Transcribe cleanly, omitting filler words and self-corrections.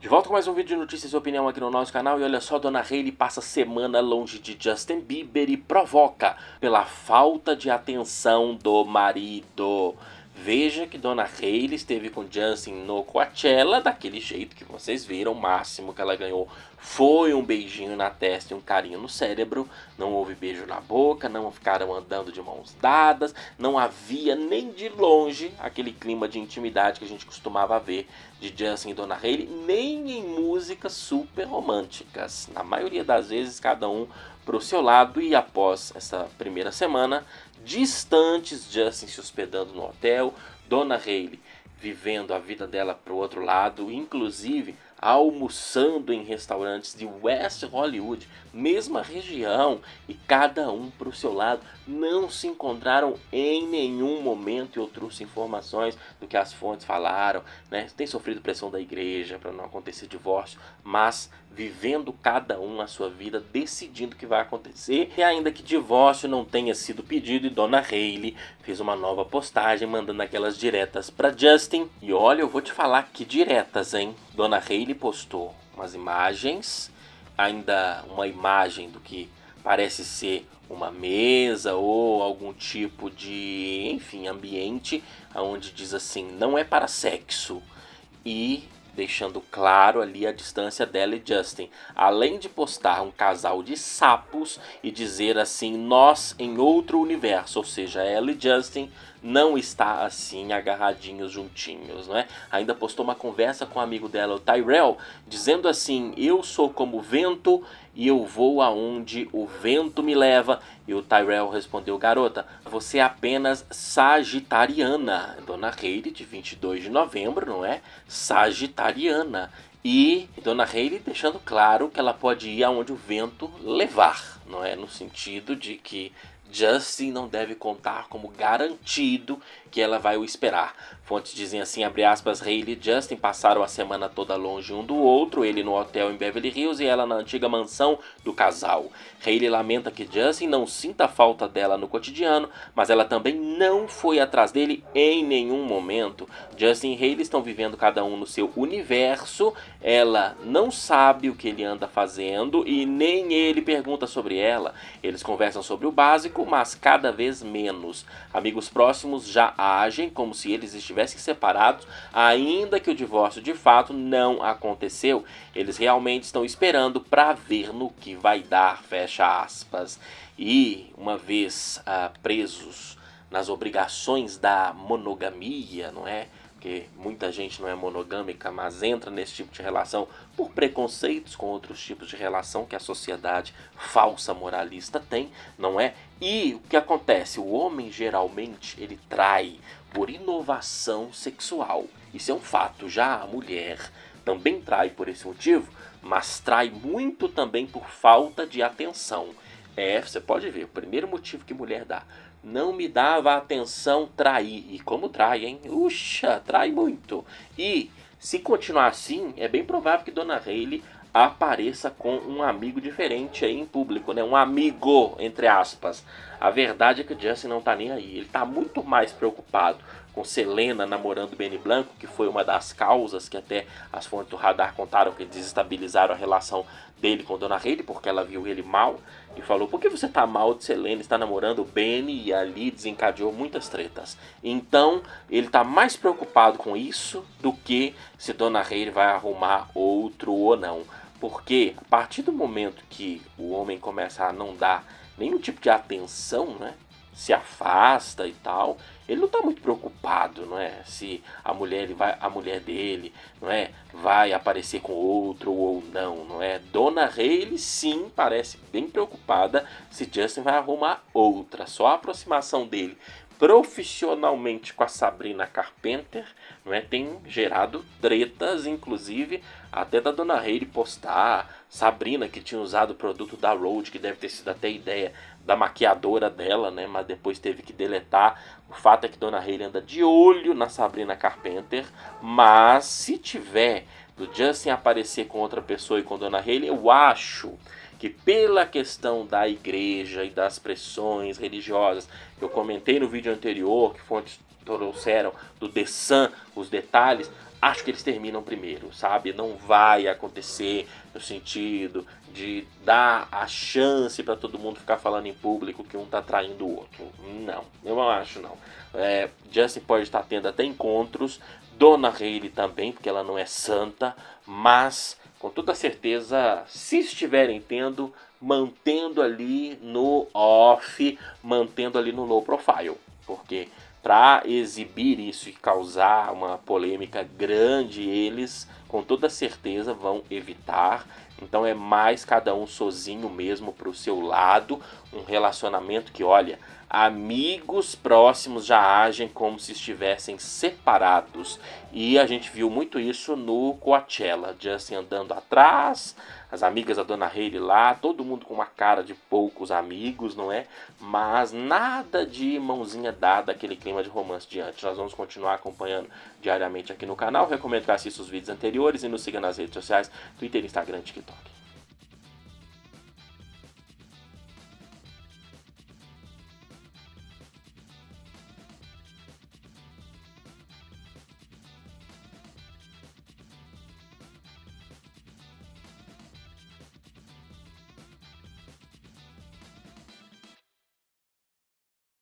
De volta com mais um vídeo de notícias e opinião aqui no nosso canal. E olha só, Dona Hailey passa semana longe de Justin Bieber e provoca pela falta de atenção do marido. Veja que Dona Hailey esteve com Justin no Coachella daquele jeito que vocês viram. O máximo que ela ganhou foi um beijinho na testa e um carinho no cérebro. Não houve beijo na boca, não ficaram andando de mãos dadas. Não havia nem de longe aquele clima de intimidade que a gente costumava ver de Justin e Dona Hailey, nem em músicas super românticas. Na maioria das vezes, cada um para o seu lado. E após essa primeira semana, distantes, Justin se hospedando no hotel, Dona Hailey vivendo a vida dela para o outro lado, inclusive almoçando em restaurantes de West Hollywood, mesma região, e cada um para o seu lado. Não se encontraram em nenhum momento. Eu trouxe informações do que as fontes falaram, né? Tem sofrido pressão da igreja para não acontecer divórcio, mas vivendo cada um a sua vida, decidindo o que vai acontecer. E ainda que divórcio não tenha sido pedido, e Dona Hailey fez uma nova postagem mandando aquelas diretas para Justin. E olha, eu vou te falar que diretas, hein? Dona Hailey postou umas imagens, ainda uma imagem do que parece ser uma mesa ou algum tipo de, enfim, ambiente, onde diz assim, não é para sexo, e deixando claro ali a distância dela e Justin, além de postar um casal de sapos e dizer assim, nós em outro universo, ou seja, ela e Justin não está assim agarradinhos juntinhos, não é? Ainda postou uma conversa com um amigo dela, o Tyrell, dizendo assim, eu sou como o vento e eu vou aonde o vento me leva. E o Tyrell respondeu, garota, você é apenas sagitariana. Dona Hailey, de 22 de novembro, não é? Sagitariana. E Dona Hailey deixando claro que ela pode ir aonde o vento levar, não é? No sentido de que Justin não deve contar como garantido que ela vai o esperar. Fontes dizem assim, abre aspas, Hailey e Justin passaram a semana toda longe um do outro, ele no hotel em Beverly Hills e ela na antiga mansão do casal. Hailey lamenta que Justin não sinta falta dela no cotidiano, mas ela também não foi atrás dele em nenhum momento. Justin e Hailey estão vivendo cada um no seu universo, ela não sabe o que ele anda fazendo e nem ele pergunta sobre ela. Eles conversam sobre o básico, mas cada vez menos. Amigos próximos já agem como se eles estivessem separados, ainda que o divórcio de fato não aconteceu. Eles realmente estão esperando para ver no que vai dar, fecha aspas. E uma vez presos nas obrigações da monogamia, não é? Porque muita gente não é monogâmica, mas entra nesse tipo de relação por preconceitos com outros tipos de relação que a sociedade falsa moralista tem, não é? E o que acontece? O homem geralmente ele trai por inovação sexual. Isso é um fato. Já a mulher também trai por esse motivo, mas trai muito também por falta de atenção. Você pode ver, o primeiro motivo que mulher dá, não me dava atenção, trair. E como trai, hein? Uxa, trai muito. E se continuar assim, é bem provável que Dona Hailey apareça com um amigo diferente aí em público, né? Um amigo, entre aspas. A verdade é que o Justin não tá nem aí. Ele tá muito mais preocupado com Selena namorando Benny Blanco, que foi uma das causas que até as fontes do Radar contaram que desestabilizaram a relação dele com Dona Hailey, porque ela viu ele mal e falou, por que você tá mal de Selena, está namorando o Benny? E ali desencadeou muitas tretas. Então ele tá mais preocupado com isso do que se Dona Hailey vai arrumar outro ou não. Porque a partir do momento que o homem começa a não dar nenhum tipo de atenção, né? Se afasta e tal, ele não está muito preocupado, não é? Se a mulher, a mulher dele, não é, vai aparecer com outro ou não, não é? Dona Hailey sim parece bem preocupada se Justin vai arrumar outra. Só a aproximação dele profissionalmente com a Sabrina Carpenter, não é, tem gerado tretas, inclusive até da Dona Hailey postar Sabrina, que tinha usado o produto da Rhode, que deve ter sido até ideia da maquiadora dela, né, mas depois teve que deletar. O fato é que Dona Hailey anda de olho na Sabrina Carpenter, mas se tiver do Justin aparecer com outra pessoa e com Dona Hailey, eu acho que pela questão da igreja e das pressões religiosas que eu comentei no vídeo anterior, que fontes trouxeram do The Sun, os detalhes, acho que eles terminam primeiro, sabe? Não vai acontecer no sentido de dar a chance para todo mundo ficar falando em público que um tá traindo o outro. Não, eu não acho não. Justin pode estar tendo até encontros, Dona Hailey também, porque ela não é santa, mas com toda certeza, se estiverem tendo, mantendo ali no off, mantendo ali no low profile, porque para exibir isso e causar uma polêmica grande, eles com toda certeza vão evitar. Então é mais cada um sozinho mesmo pro seu lado, um relacionamento que, olha, amigos próximos já agem como se estivessem separados. E a gente viu muito isso no Coachella, Justin andando atrás, as amigas da Dona Hailey lá, todo mundo com uma cara de poucos amigos, não é? Mas nada de mãozinha dada, aquele clima de romance diante. Nós vamos continuar acompanhando diariamente aqui no canal. Recomendo que assista os vídeos anteriores e nos siga nas redes sociais, Twitter, Instagram e TikTok.